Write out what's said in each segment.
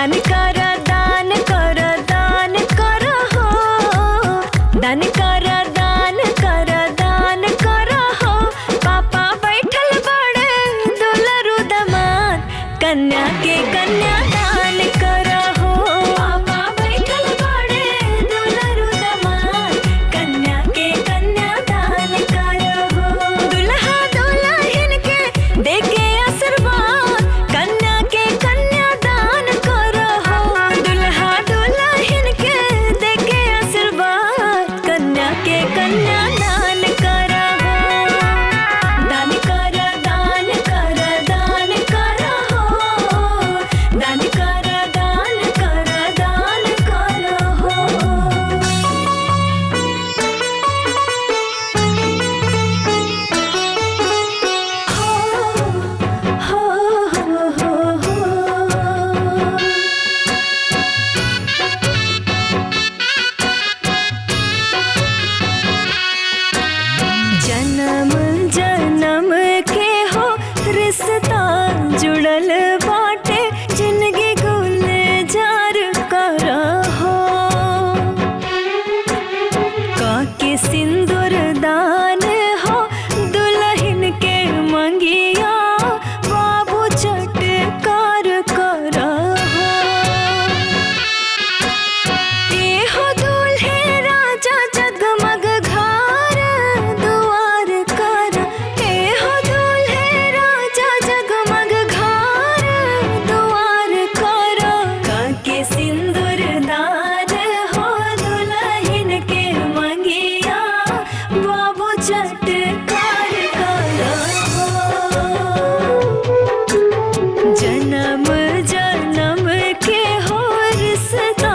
दान कर दान कर दान कर हो, दान कर दान कर दान कर हो। पापा बैठल बड़े दुलरु दमाद, कन्या के कन्या दान कर हो। पापा बैठल बड़े दुलरु दमाद, कन्या के कन्या दान कर हो। दुल्हा दुल्हन के देके आशीर्वाद, कन्या के कन्या दान कर हो। दुल्हा दुल्हन के देके आशीर्वाद, कन्या के कन्या दान कर हो। दान कर दान कर दान कर हो, दान कर दान कर दान कर हो। जन्म जन्म के हो रिश्ता जुड़ल बाटे, जिंदगी गुलजार कर हो। काके सिंदूर दान हो दुल्हन के मंगिया, बाबू चटकार कर हो। एहो दूल्हे राजा जगमग घर दुआर कर, एहो दूल्हे राजा जगमग घर दुआर कर। काके सिंदूर दान हो दुल्हन के मंगिया, बाबू चटकार कर हो। जन्म जन्म के हो रिश्ता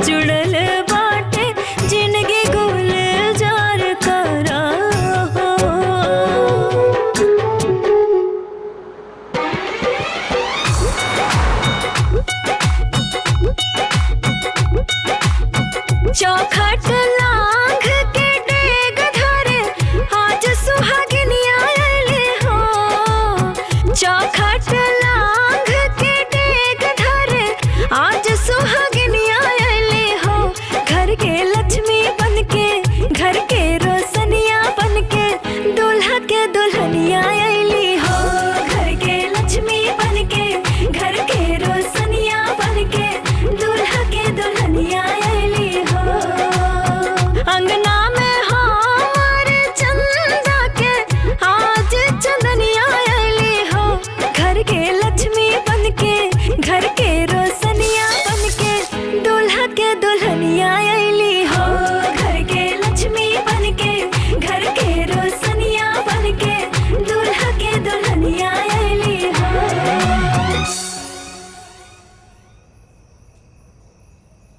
जुड़ल बाटे, जिंदगी गुलजार कर हो। चोखा